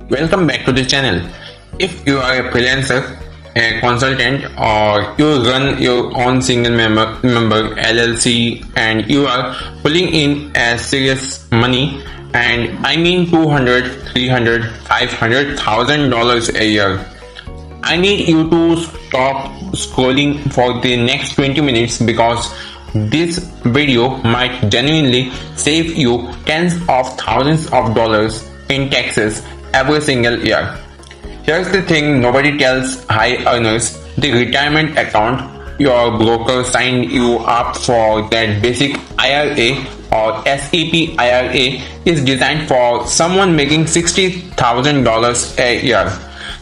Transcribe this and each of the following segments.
Welcome back to the channel. If you are a freelancer, a consultant, or you run your own single member LLC and you are pulling in a serious money, and I mean $200, $300, $500,000 a year, I need you to stop scrolling for the next 20 minutes because this video might genuinely save you tens of thousands of dollars in taxes every single year. Here's the thing nobody tells high earners: the retirement account your broker signed you up for, that basic IRA or SEP IRA, is designed for someone making $60,000 a year,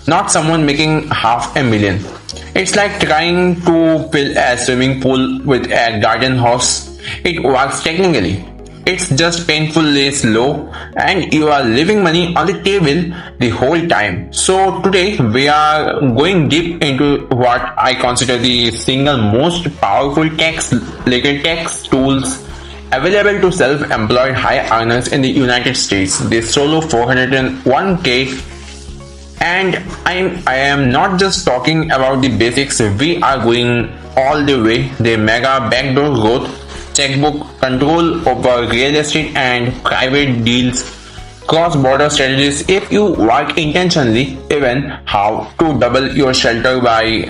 not someone making $500,000. It's like trying to fill a swimming pool with a garden hose. It works technically, it's just painfully slow, and you are leaving money on the table the whole time. So today we are going deep into what I consider the single most powerful legal tax tools available to self-employed high earners in the United States, the solo 401k. And I am not just talking about the basics, we are going all the way: the Mega Backdoor Roth, Checkbook Control over real estate and private deals, cross-border strategies if you work intentionally, even how to double your shelter by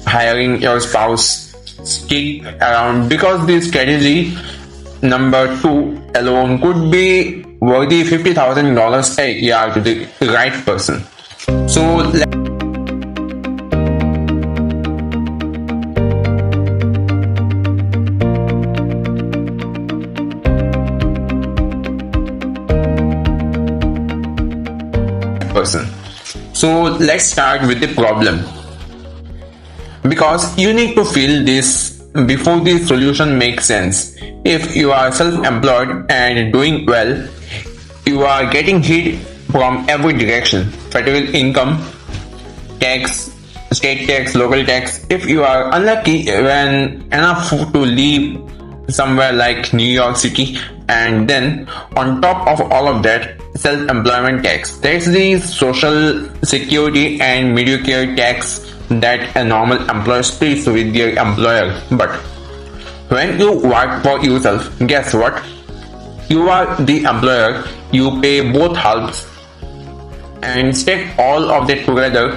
hiring your spouse. Stick around because the strategy number 2 alone could be worthy $50,000 a year to the right person. So let's start with the problem, because you need to feel this before the solution makes sense. If you are self-employed and doing well, you are getting hit from every direction: federal income tax, state tax, local tax. If you are unlucky, even enough to live somewhere like New York City, and then on top of all of that, self-employment tax. There's the social security and Medicare tax that a normal employer splits with their employer. But when you work for yourself, guess what? You are the employer, you pay both halves, and stack all of that together,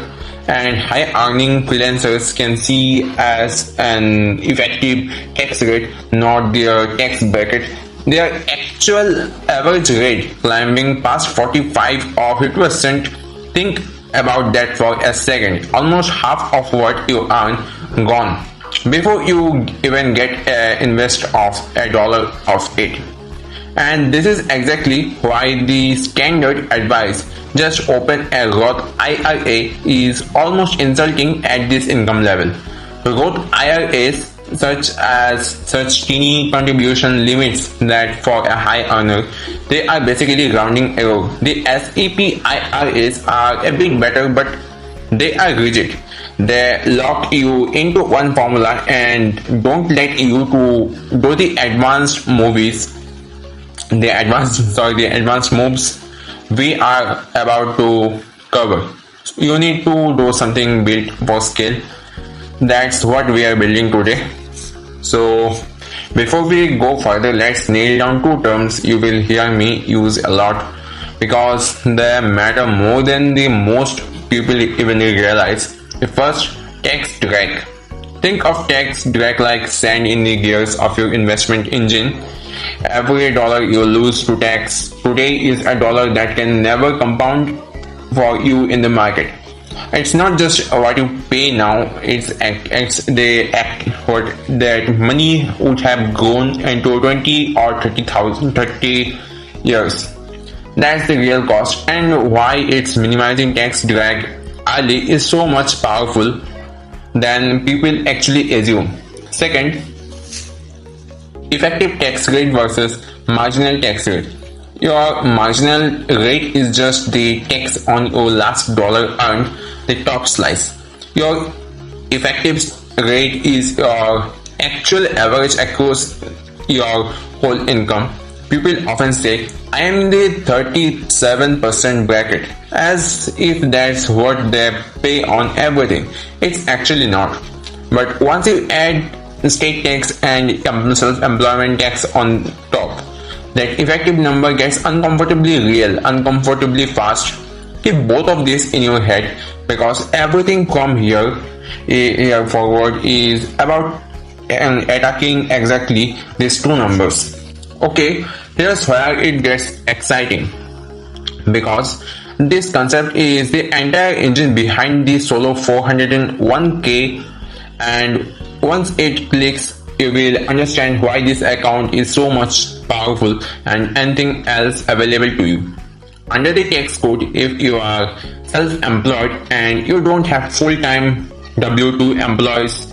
and high earning freelancers can see as an effective tax rate, not their tax bracket. Their actual average rate climbing past 45 or 50%. Think about that for a second. Almost half of what you earn gone before you even get invest of $1 of it. And this is exactly why the standard advice, just open a Roth IRA, is almost insulting at this income level. Roth IRAs such teeny contribution limits that for a high earner, they are basically rounding error. The SEP IRAs are a bit better, but they are rigid. They lock you into one formula and don't let you to do the advanced moves we are about to cover. You need to do something built for scale. That's what we are building today. So before we go further, let's nail down two terms you will hear me use a lot because they matter more than the most people even realize. The first, tax drag. Think of tax drag like sand in the gears of your investment engine. Every dollar you lose to tax today is a dollar that can never compound for you in the market. It's not just what you pay now, it's the act what that money would have grown into 20 or 30 years. That's the real cost, and why it's minimizing tax drag early is so much powerful than people actually assume. Second, effective tax rate versus marginal tax rate. Your marginal rate is just the tax on your last dollar earned, the top slice. Your effective rate is your actual average across your whole income. People often say, I am in the 37% bracket, as if that's what they pay on everything. It's actually not. But once you add state tax and self-employment tax on top, that effective number gets uncomfortably real, uncomfortably fast. Keep both of these in your head, because everything from here forward is about attacking exactly these two numbers. Okay, here's where it gets exciting, because this concept is the entire engine behind the solo 401k, and once it clicks, you will understand why this account is so much powerful and anything else available to you. Under the tax code, if you are self-employed and you don't have full-time W2 employees,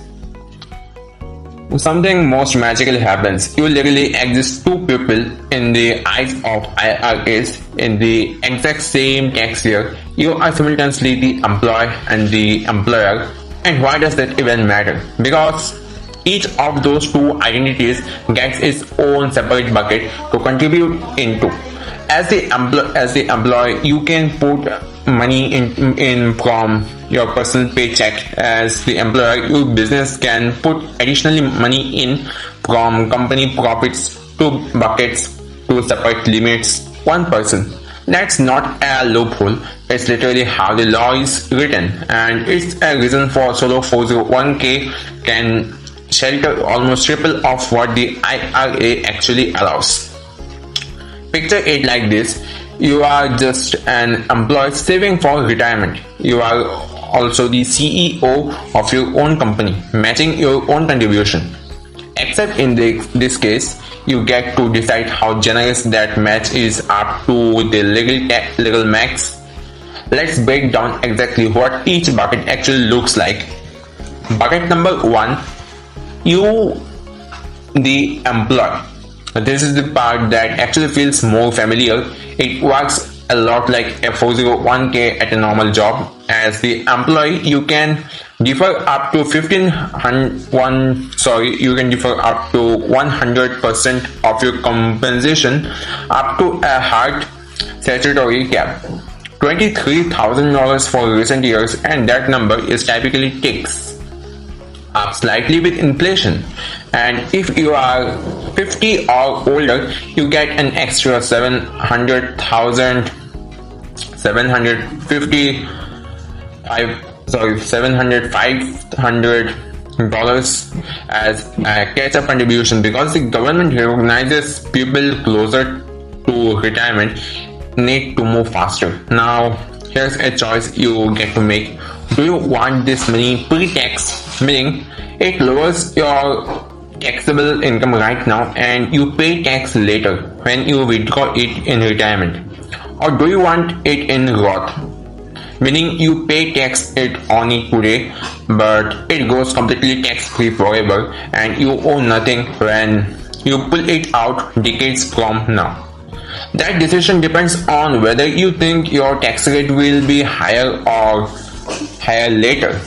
something most magical happens. You literally exist two people in the eyes of IRAs in the exact same tax year. You are simultaneously the employee and the employer. And why does that even matter? Because each of those two identities gets its own separate bucket to contribute into. As the employee, you can put money in from your personal paycheck. As the employer, your business can put additionally money in from company profits, two buckets, two separate limits, one person. That's not a loophole, it's literally how the law is written, and it's a reason for solo 401k can shelter almost triple of what the IRA actually allows. Picture it like this: you are just an employee saving for retirement. You are also the CEO of your own company, matching your own contribution. Except in this case, you get to decide how generous that match is up to the legal max. Let's break down exactly what each bucket actually looks like. Bucket number 1, you, the employee. This is the part that actually feels more familiar. It works a lot like a 401k at a normal job. As the employee, you can defer up to 100% of your compensation up to a hard statutory cap, $23,000 for recent years, and that number is typically ticks up slightly with inflation. And if you are 50 or older, you get an extra $705 as a catch-up contribution, because the government recognizes people closer to retirement need to move faster. Now, here's a choice you get to make. Do you want this money pre-tax, meaning it lowers your taxable income right now and you pay tax later when you withdraw it in retirement? Or do you want it in Roth, meaning you pay tax it on it today, but it goes completely tax-free forever and you owe nothing when you pull it out decades from now? That decision depends on whether you think your tax rate will be higher or higher later.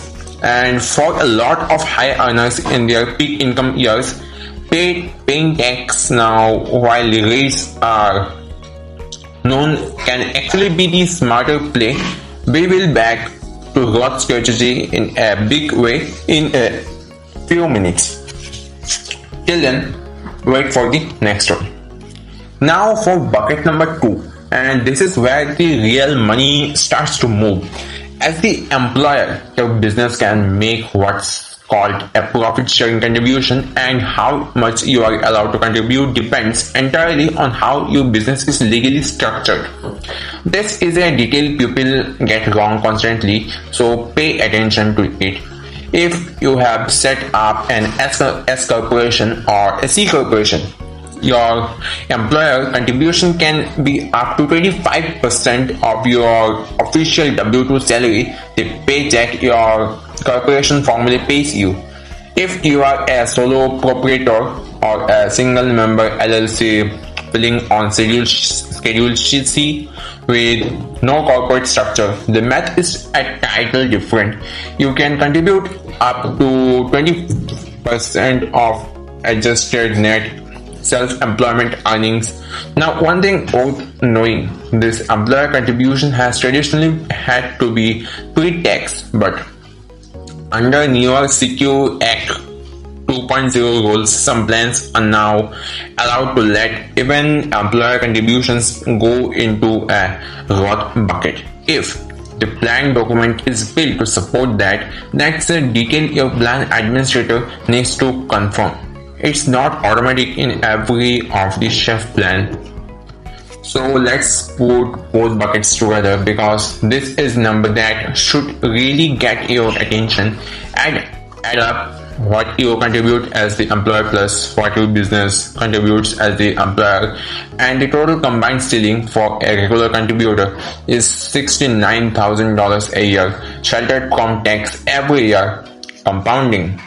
And for a lot of high earners in their peak income years, paying tax now while the rates are known can actually be the smarter play. We will back to Roth strategy in a big way in a few minutes. Till then, wait for the next one. Now for bucket number 2, and this is where the real money starts to move. As the employer, your business can make what's called a profit sharing contribution, and how much you are allowed to contribute depends entirely on how your business is legally structured. This is a detail people get wrong constantly, so pay attention to it. If you have set up an S corporation or a C corporation, your employer contribution can be up to 25% of your official W2 salary, the paycheck your corporation formally pays you. If you are a solo proprietor or a single member LLC filling on Schedule C with no corporate structure, the math is a little different. You can contribute up to 20% of adjusted net self-employment earnings. Now, one thing worth knowing, this employer contribution has traditionally had to be pre-tax, but under newer Secure Act 2.0 rules, some plans are now allowed to let even employer contributions go into a Roth bucket. If the plan document is built to support that, that's a detail your plan administrator needs to confirm. It's not automatic in every off-the-shelf plan. So let's put both buckets together, because this is number that should really get your attention. Add up what you contribute as the employer plus what your business contributes as the employer, and the total combined ceiling for a regular contributor is $69,000 a year, sheltered from tax every year, compounding.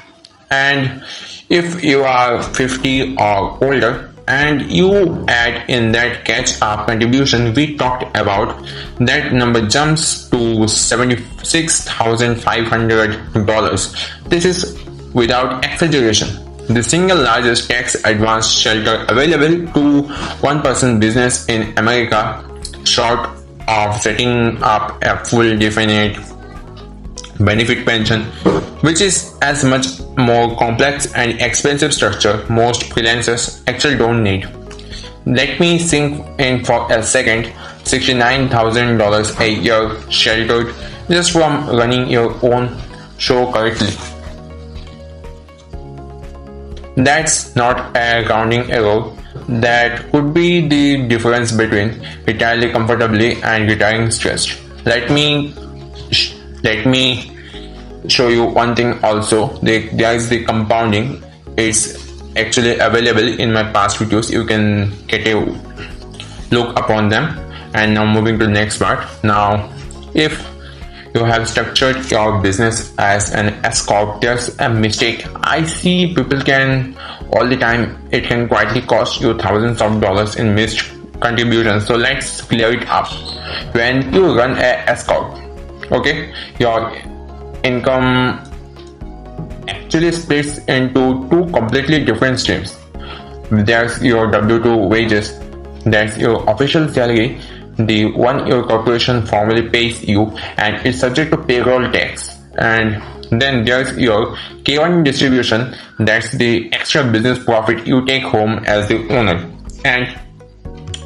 And if you are 50 or older and you add in that catch-up contribution we talked about, that number jumps to $76,500. This is without exaggeration the single largest tax advance shelter available to one-person business in America, short of setting up a full definite benefit pension, which is as much more complex and expensive structure most freelancers actually don't need. Let me sink in for a second. $69,000 a year sheltered just from running your own show correctly. That's not a rounding error. That could be the difference between retiring comfortably and retiring stressed. Let me show you one thing also. There is the compounding. It's actually available in my past videos. You can get a look upon them. And now moving to the next part. Now, if you have structured your business as an S-Corp, there's a mistake I see people can all the time. It can quietly cost you thousands of dollars in missed contributions. So let's clear it up. When you run a S-Corp, okay, your income actually splits into two completely different streams. There's your W2 wages, that's your official salary, the one your corporation formally pays you and is subject to payroll tax. And then there's your K1 distribution, that's the extra business profit you take home as the owner, and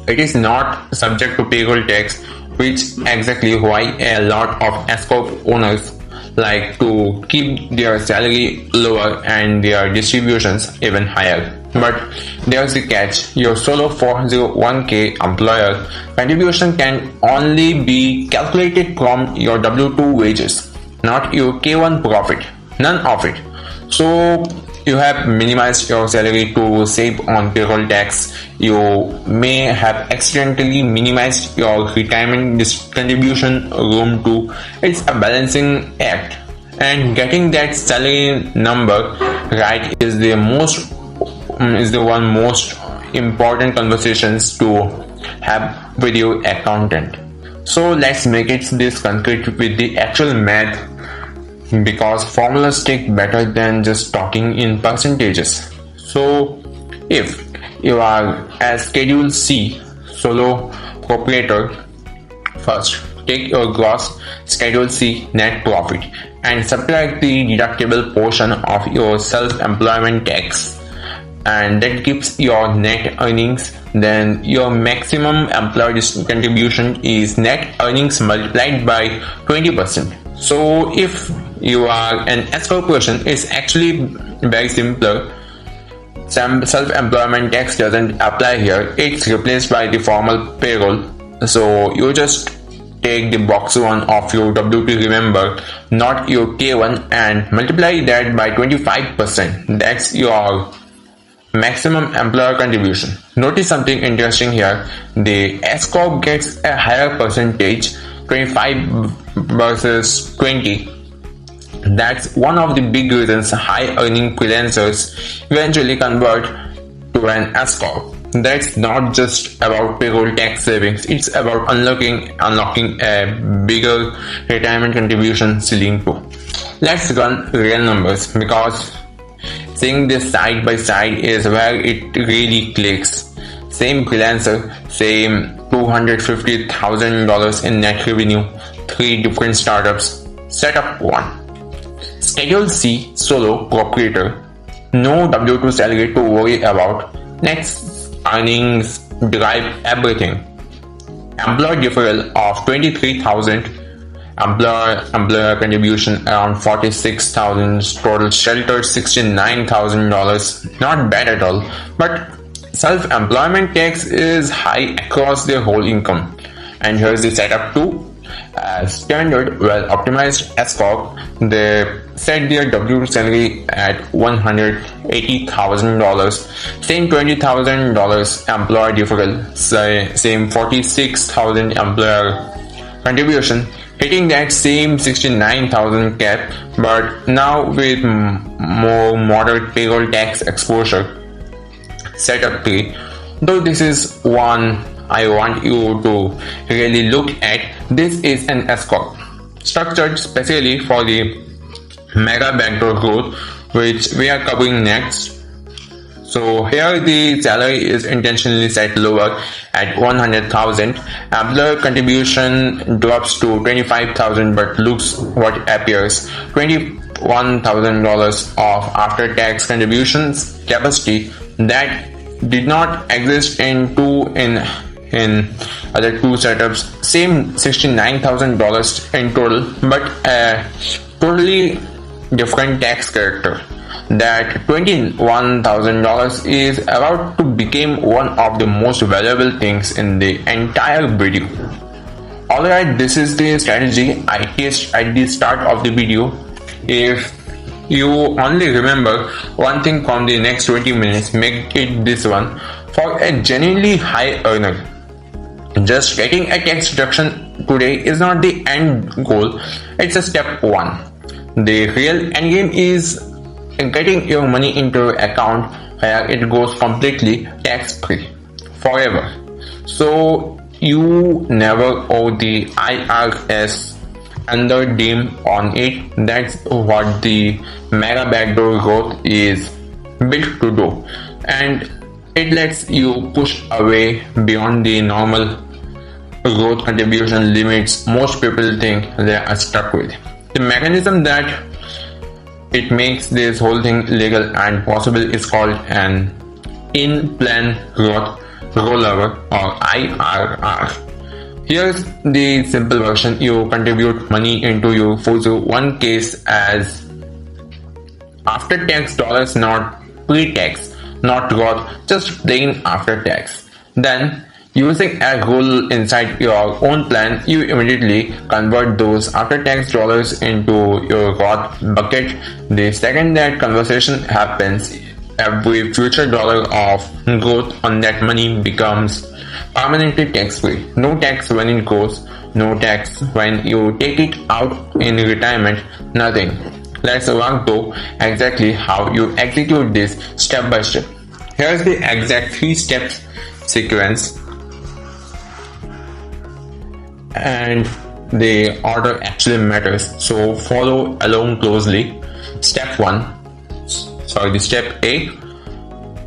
it is not subject to payroll tax, which exactly why a lot of S-Corp owners like to keep their salary lower and their distributions even higher. But there's the catch. Your solo 401k employer contribution can only be calculated from your W2 wages, not your K1 profit, none of it. So you have minimized your salary to save on payroll tax. You may have accidentally minimized your retirement contribution room too. It's a balancing act, and getting that salary number right is the most important conversations to have with your accountant. So let's make it this concrete with the actual math, because formulas stick better than just talking in percentages. So if you are a Schedule C solo proprietor, first take your gross Schedule C net profit and subtract the deductible portion of your self-employment tax, and that gives your net earnings. Then your maximum employer contribution is net earnings multiplied by 20%. So if you are an S-Corporation, it's actually very simpler. Some self-employment tax doesn't apply here. It's replaced by the formal payroll. So you just take the box 1 of your W2, remember, not your K1, and multiply that by 25%. That's your maximum employer contribution. Notice something interesting here. The S-Corp gets a higher percentage, 25 versus 20. That's one of the big reasons high earning freelancers eventually convert to an S-Corp. That's not just about payroll tax savings, it's about unlocking a bigger retirement contribution ceiling too. Let's run real numbers, because Seeing this side by side is where it really clicks. Same freelancer, same $250,000 in net revenue, 3 different startups. Setup 1. Schedule C solo proprietor. No W2 salary to worry about. Next earnings drive everything. Employer deferral of 23,000. Employer contribution around 46,000. Total shelter $69,000. Not bad at all. But self-employment tax is high across their whole income. And here's the setup 2. Standard well-optimized S-Corp, they set their W2 salary at $180,000, same $20,000 employer deferral, same $46,000 employer contribution, hitting that same $69,000 cap, but now with more moderate payroll tax exposure. Setup 3. Though this is one I want you to really look at, this is an S-Corp, structured specially for the Mega Backdoor Roth, which we are covering next. So here the salary is intentionally set lower at $100,000. Employer contribution drops to $25,000 but looks what appears $21,000 of after-tax contributions capacity that did not exist in other two setups. Same $69,000 in total, but a totally different tax character. That $21,000 is about to become one of the most valuable things in the entire video. Alright, this is the strategy I teased at the start of the video. If you only remember one thing from the next 20 minutes, make it this one. For a genuinely high earner, just getting a tax deduction today is not the end goal, it's a step 1. The real end game is getting your money into your account where it goes completely tax free forever, so you never owe the IRS under dime on it. That's what the Mega Backdoor Roth is built to do, and it lets you push away beyond the normal growth contribution limits most people think they are stuck with. The mechanism that it makes this whole thing legal and possible is called an in-plan Roth rollover, or IRR. Here's the simple version. You contribute money into your 401ks as after-tax dollars, not pre-tax, not Roth, just plain after-tax. Then, using a rule inside your own plan, you immediately convert those after-tax dollars into your Roth bucket. The second that conversation happens, every future dollar of growth on that money becomes permanently tax-free. No tax when it goes, no tax when you take it out in retirement, nothing. Let's walk through exactly how you execute this step by step. Here's the exact 3-step sequence, and the order actually matters, so follow along closely. Step A,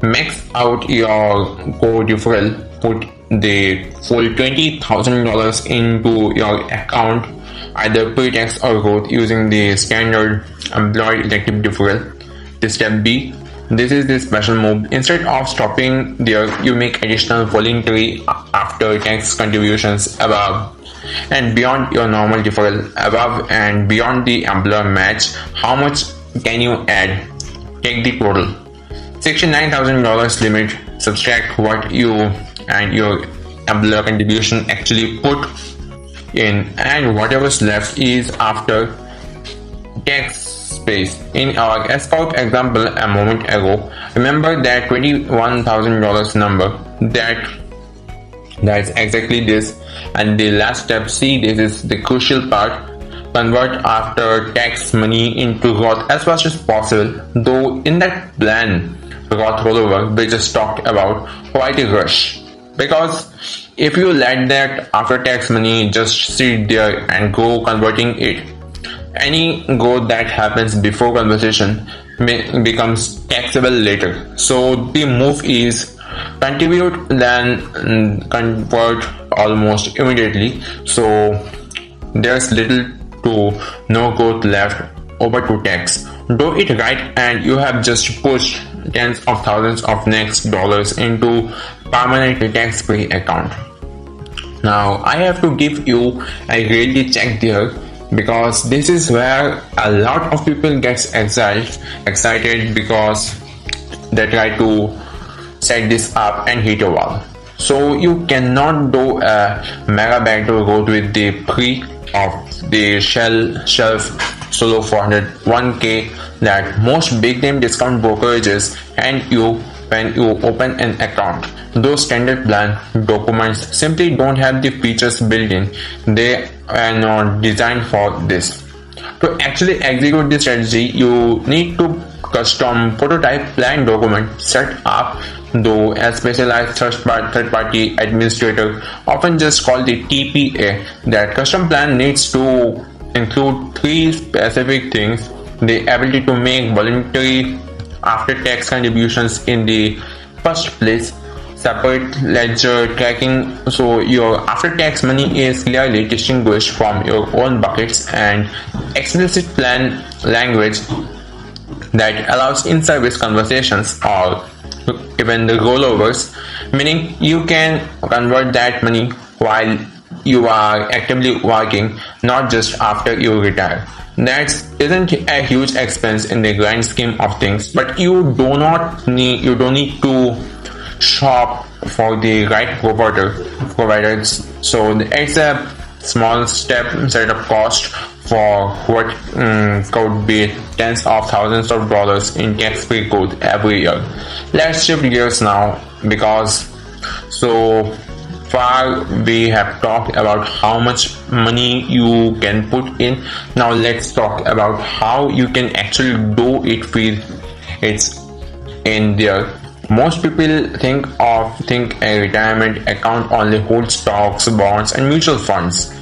max out your core deferral. Put the full $20,000 into your account, either pre-tax or growth, using the standard employee elective deferral. The step B, this is the special move. Instead of stopping there, you make additional voluntary after-tax contributions above and beyond your normal deferral. Above and beyond the employer match, how much can you add? Take the total. $69,000 limit, subtract what you and your employer contribution actually put in, and whatever's left is after tax space. In our S-Corp example a moment ago, remember that $21,000 number? That's exactly this. And the last step C, this is the crucial part. Convert after tax money into Roth as fast as possible. Though in that plan, Roth rollover we just talked about, quite a rush. Because if you let that after tax money just sit there and go converting it, Any growth that happens before conversation becomes taxable later. So the move is contribute then convert almost immediately. So there's little to no growth left over to tax. Do it right and you have just pushed tens of thousands of next dollars into permanent tax-free account. Now I have to give you a reality check there, because this is where a lot of people get excited because they try to set this up and hit a wall. So you cannot do a Mega Backdoor Roth with the pre of the shelf solo 401k that most big name discount brokerages hand you when you open an account. Those standard plan documents simply don't have the features built in. They are not designed for this. To actually execute this strategy, you need to custom prototype plan document set up though a specialized third-party administrator, often just called the TPA. That custom plan needs to include three specific things: the ability to make voluntary after-tax contributions in the first place, separate ledger tracking so your after-tax money is clearly distinguished from your own buckets, and explicit plan language that allows in-service conversations or even the rollovers, meaning you can convert that money while you are actively working, not just after you retire. That isn't a huge expense in the grand scheme of things, but you don't need to shop for the right providers. So it's a small setup cost for what could be tens of thousands of dollars in tax-free growth every year. Let's shift gears now, because so far we have talked about how much money you can put in. Now let's talk about how you can actually do it with it's in there. Most people think a retirement account only holds stocks, bonds, and mutual funds.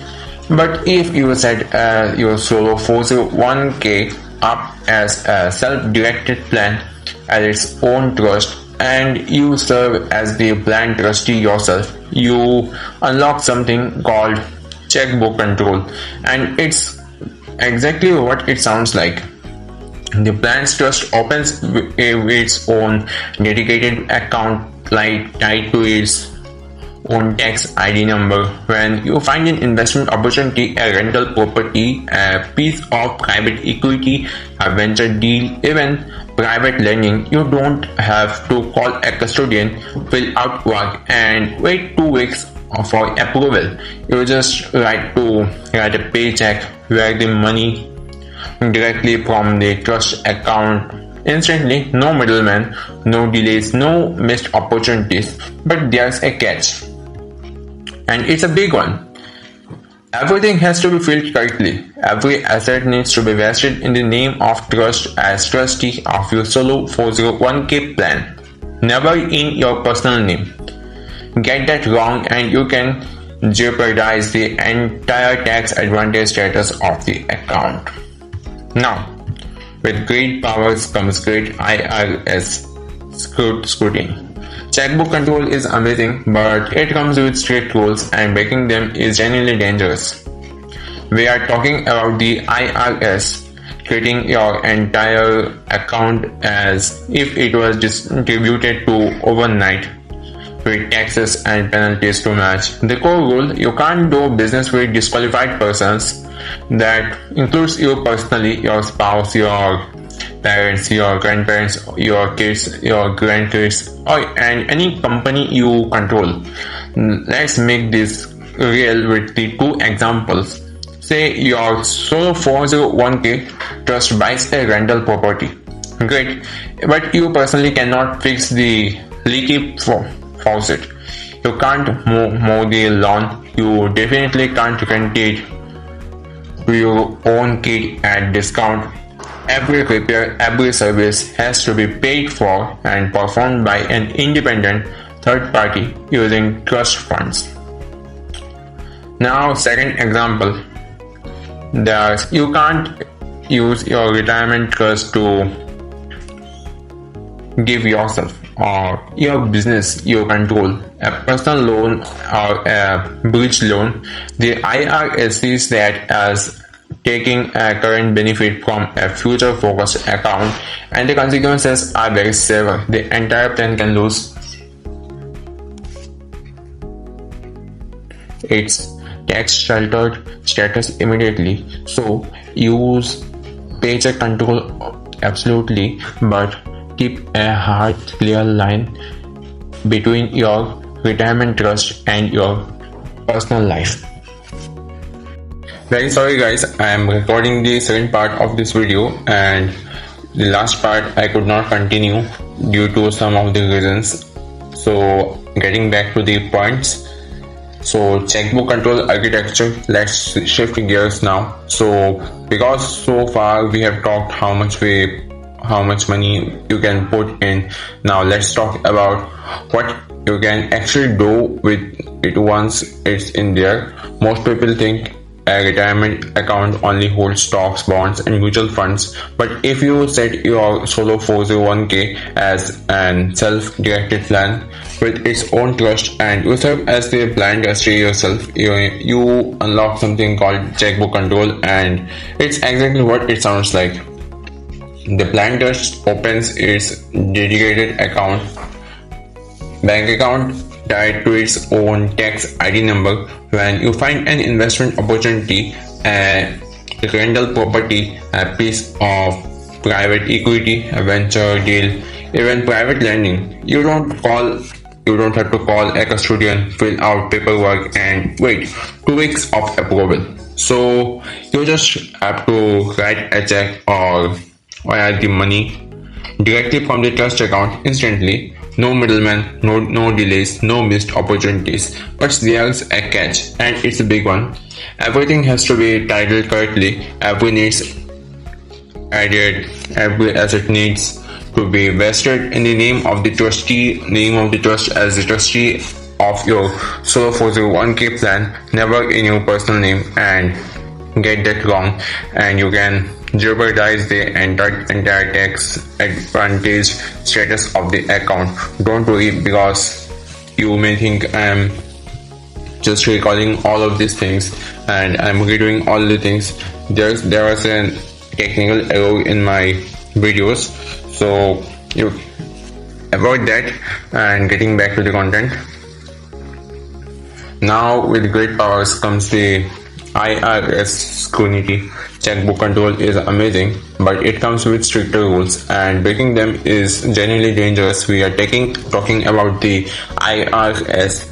But if you set your solo 401k up as a self-directed plan as its own trust, and you serve as the plan trustee yourself, you unlock something called Checkbook Control, and it's exactly what it sounds like. The plan's trust opens its own dedicated account tied to its own tax ID number. When you find an investment opportunity, a rental property, a piece of private equity, a venture deal, even private lending, you don't have to call a custodian, fill out work, and wait 2 weeks for approval. You just write a paycheck where the money directly from the trust account instantly. No middleman, no delays, no missed opportunities. But there's a catch, and it's a big one. Everything has to be filled correctly. Every asset needs to be vested in the name of trust as trustee of your solo 401k plan, never in your personal name. Get that wrong and you can jeopardize the entire tax advantage status of the account. Now, with great powers comes great IRS scrutiny. Checkbook Control is amazing, but it comes with strict rules, and breaking them is genuinely dangerous. We are talking about the IRS treating your entire account as if it was distributed to overnight, with taxes and penalties to match. The core rule: you can't do business with disqualified persons. That includes you personally, your spouse, your parents, your grandparents, your kids, your grandkids, and any company you control. Let's make this real with the two examples. Say your solo 401k trust buys a rental property. Great, but you personally cannot fix the leaky faucet. You can't mow the lawn. You definitely can't rent it to your own kid at discount. Every repair, every service has to be paid for and performed by an independent third party using trust funds. Now, second example. You can't use your retirement trust to give yourself or your business you control a personal loan or a bridge loan. The IRS sees that as taking a current benefit from a future focused account, and the consequences are very severe. The entire plan can lose its tax sheltered status immediately. So use paycheck control absolutely, but keep a hard clear line between your retirement trust and your personal life. Very sorry guys, I am recording the second part of this video, and the last part I could not continue due to some of the reasons. So getting back to the points. So checkbook control architecture, let's shift gears now. So because so far we have talked how much money you can put in, now let's talk about what you can actually do with it once it's in there. Most people think a retirement account only holds stocks, bonds and mutual funds, but if you set your solo 401k as an self-directed plan with its own trust and you serve as the plan trustee yourself, you unlock something called checkbook control, and it's exactly what it sounds like. The plan trust opens its dedicated bank account tied to its own tax ID number. When you find an investment opportunity, a rental property, a piece of private equity, a venture deal, even private lending, you don't have to call a custodian, fill out paperwork and wait 2 weeks of approval. So you just have to write a check or wire the money directly from the trust account instantly. No middleman, no delays, no missed opportunities. But there's a catch, and it's a big one. Everything has to be titled correctly. Every needs added, every asset needs to be vested in the name of the trustee, as the trustee of your solo 401k plan, never in your personal name. And get that wrong, and you can jeopardize the entire tax advantage status of the account. Don't worry, because you may think I'm just recalling all of these things and I'm redoing all the things. There was a technical error in my videos, so you avoid that. And getting back to the content, now with great powers comes the IRS scrutiny. Checkbook control is amazing, but it comes with stricter rules, and breaking them is genuinely dangerous. We are talking about the IRS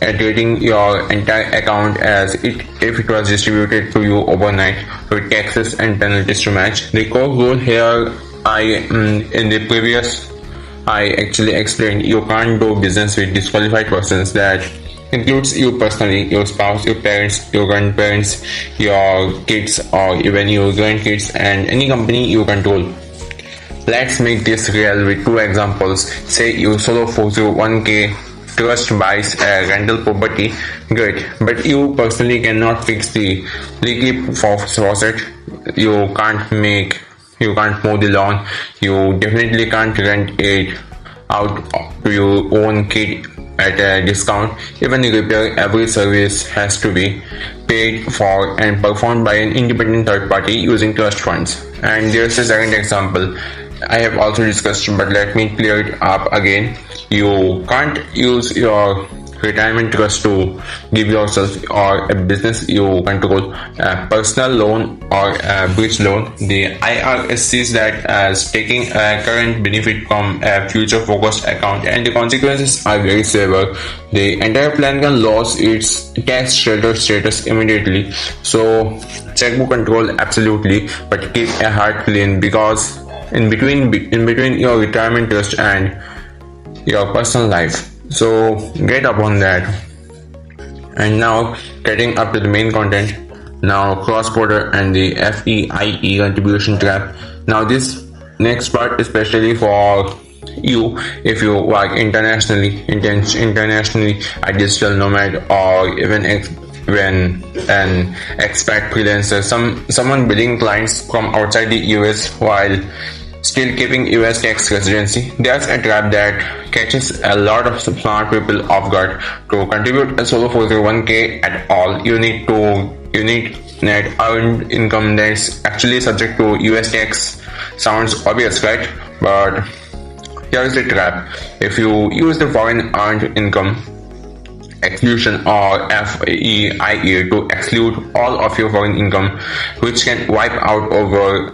treating your entire account as if it was distributed to you overnight, with taxes and penalties to match. The core rule here, in the previous I actually explained, you can't do business with disqualified persons. That includes you personally, your spouse, your parents, your grandparents, your kids, or even your grandkids, and any company you control. Let's make this real with 2 examples. Say you solo 401k trust buys a rental property, great, but you personally cannot fix the leaky faucet. You can't mow the lawn. You definitely can't rent it out to your own kid at a discount. Even the repair, every service has to be paid for and performed by an independent third party using trust funds. And there's a second example I have also discussed, but let me clear it up again. You can't use your retirement trust to give yourself or a business you control a personal loan or a bridge loan. The IRS sees that as taking a current benefit from a future focused account, and the consequences are very severe. The entire plan can lose its tax shelter status immediately. So checkbook control absolutely, but keep a heart clean, because in between your retirement trust and your personal life. So get up on that. And now getting up to the main content. Now cross-border and the FEIE contribution trap. Now this next part especially for you if you work internationally, a digital nomad, or even when an expat freelancer, someone billing clients from outside the US while still keeping US tax residency. There's a trap that catches a lot of smart people off guard. To contribute a solo 401k at all, you need net earned income that's actually subject to US tax. Sounds obvious, right? But here's the trap. If you use the foreign earned income exclusion or FEIA to exclude all of your foreign income, which can wipe out over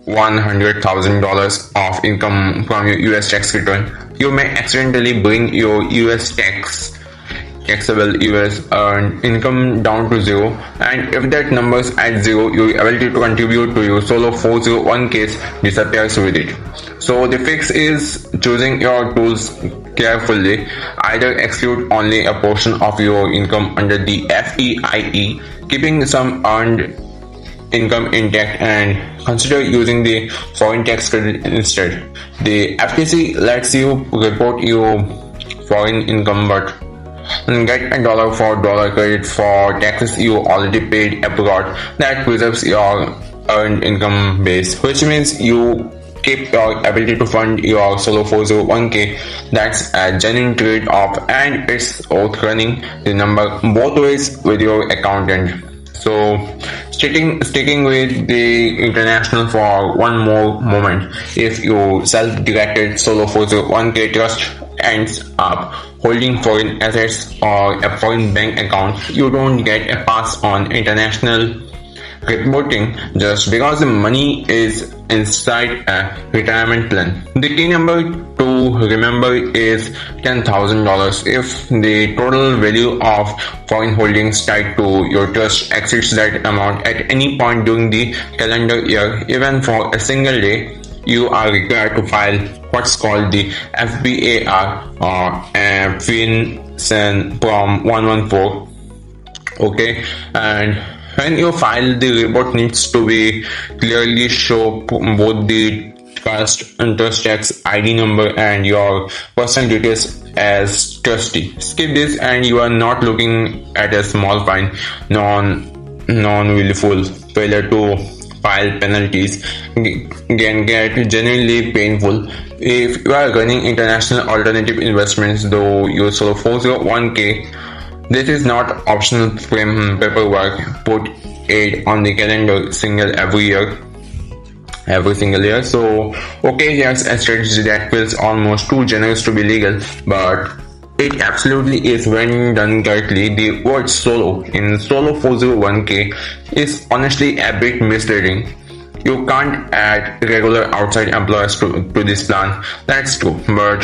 $100,000 of income from your US tax return, you may accidentally bring your taxable US earned income down to zero, and if that number is at zero, your ability to contribute to your solo 401ks disappears with it. So the fix is choosing your tools carefully. Either exclude only a portion of your income under the FEIE, keeping some earned income intact, and consider using the foreign tax credit instead. The FTC lets you report your foreign income but get a dollar for dollar credit for taxes you already paid abroad. That preserves your earned income base, which means you keep your ability to fund your solo 401k. That's a genuine trade-off, and it's worth running the number both ways with your accountant. So sticking with the international for one more moment, if your self-directed solo 401k trust ends up holding foreign assets or a foreign bank account, you don't get a pass on international reporting just because the money is inside a retirement plan. The key number to remember is $10,000. If the total value of foreign holdings tied to your trust exceeds that amount at any point during the calendar year, even for a single day, you are required to file what's called the FBAR or FinCEN Prom 114. Okay, and when you file, the report needs to be clearly show both the trust tax ID number and your personal details as trustee. Skip this and you are not looking at a small fine. Non-willful failure to file penalties can get genuinely painful. If you are running international alternative investments, though your solo 401k, this is not optional paperwork. Put it on the calendar every single year. So, okay, here's a strategy that feels almost too generous to be legal, but it absolutely is when done correctly. The word solo in solo 401k is honestly a bit misleading. You can't add regular outside employers to this plan. That's true, but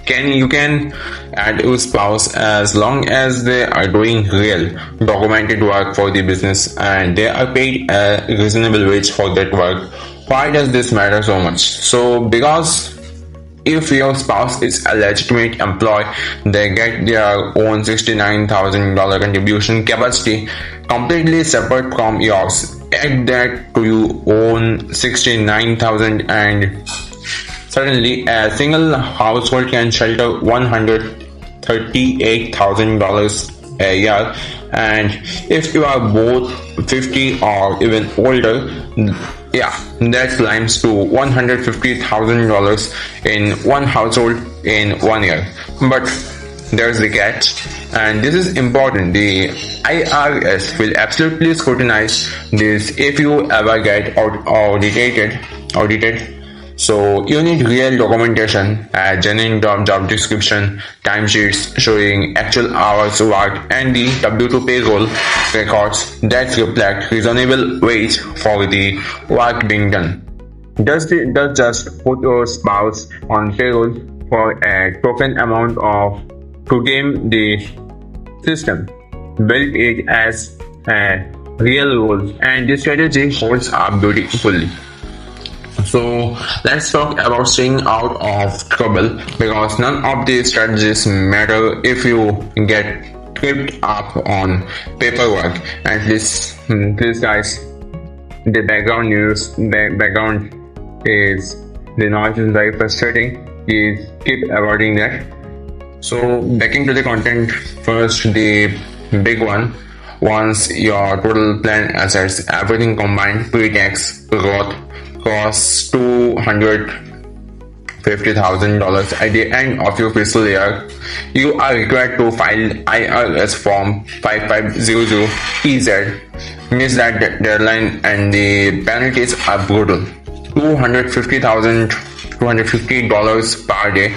you can add your spouse as long as they are doing real documented work for the business and they are paid a reasonable wage for that work. Why does this matter so much? So because if your spouse is a legitimate employee, they get their own $69,000 contribution capacity completely separate from yours. Add that to your own $69,000 and suddenly a single household can shelter $138,000 a year. And if you are both 50 or even older, that climbs to $150,000 in one household in 1 year. But there's the catch, and this is important. The IRS will absolutely scrutinize this if you ever get audited. So you need real documentation, a genuine job description, timesheets showing actual hours worked, and the W2 payroll records that reflect reasonable wage for the work being done. Does just put your spouse on payroll for a token amount to game the system. Build it as a real role, and this strategy holds up beautifully. So let's talk about staying out of trouble, because none of these strategies matter if you get tripped up on paperwork. And please guys, the background is the noise is very frustrating. Please keep avoiding that. So back into the content. First, the big one. once your total plan assets, everything combined, pre-tax growth costs $250,000 at the end of your fiscal year, you are required to file IRS Form 5500EZ. Miss that deadline and the penalties are brutal. $250 per day.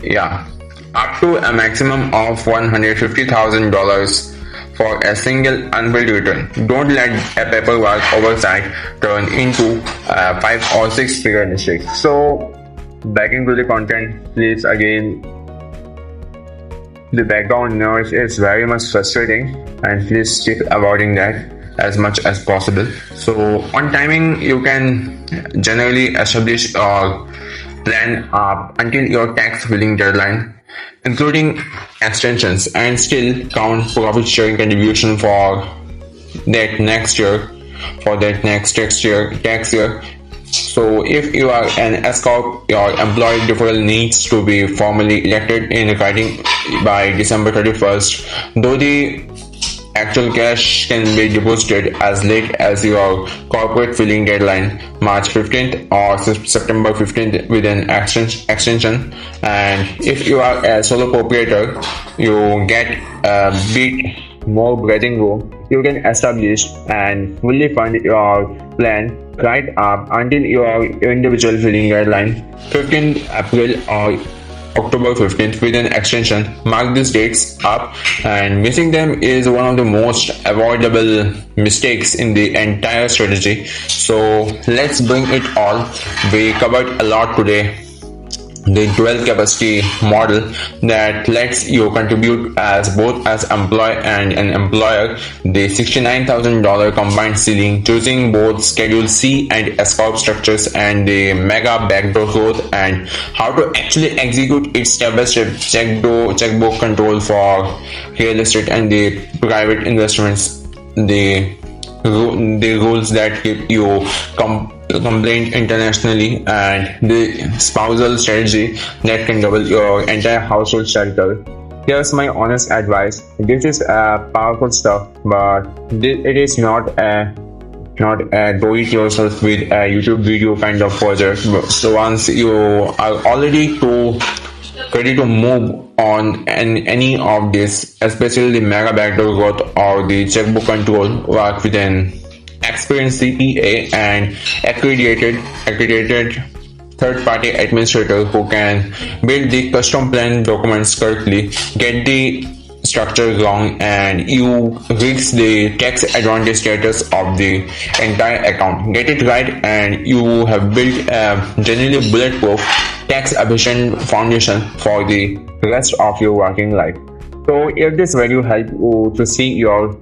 Yeah, up to a maximum of $150,000 for a single unbilled return. Don't let a paperwork oversight turn into a 5 or 6 figure mistake. So, back into the content, please again. The background noise is very much frustrating, and please keep avoiding that as much as possible. So, on timing, you can generally establish or plan until your tax filing deadline, including extensions, and still count profit sharing contribution for that next year, tax year. So if you are an S-Corp, your employee deferral needs to be formally elected in writing by December 31st, though the actual cash can be deposited as late as your corporate filing deadline, March 15th or September 15th, with an extension. And if you are a solo proprietor, you get a bit more breathing room. You can establish and fully fund your plan right up until your individual filing deadline, 15th April or October 15th, with an extension. Mark these dates up, and missing them is one of the most avoidable mistakes in the entire strategy. So let's bring it all. We covered a lot today. The dual capacity model that lets you contribute as both as employee and an employer, the $69,000 combined ceiling, choosing both Schedule C and S-Corp structures, and the Mega Backdoor Roth, and how to actually execute it step by step. Checkbook Control for real estate and the private investments, the rules that keep you complaint internationally, and the spousal strategy that can double your entire household shelter. Here's my honest advice. This is powerful stuff, but it is not a do-it-yourself with a YouTube video kind of project. So once you are already ready to move on any of this, especially the Mega Backdoor Roth or the Checkbook Control, work with an experienced CPA and accredited third-party administrator who can build the custom plan documents correctly, get the structure wrong, and you risk the tax advantage status of the entire account. Get it right, and you have built a genuinely bulletproof, tax-efficient foundation for the rest of your working life. So if this video helped you to see your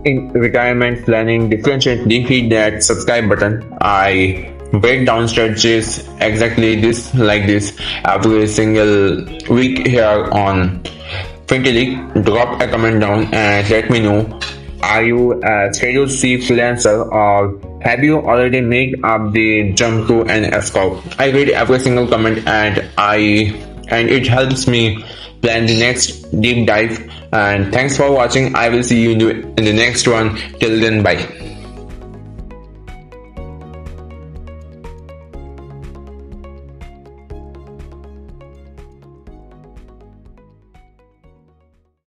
in retirement planning differentially, hit that subscribe button. I break down strategies exactly like this every single week here on Fintelliq. Drop a comment down and let me know, are you a Schedule C freelancer, or have you already made up the jump to an S-Corp? I read every single comment, and it helps me plan the next deep dive. And thanks for watching. I will see you in the next one. Till then, bye.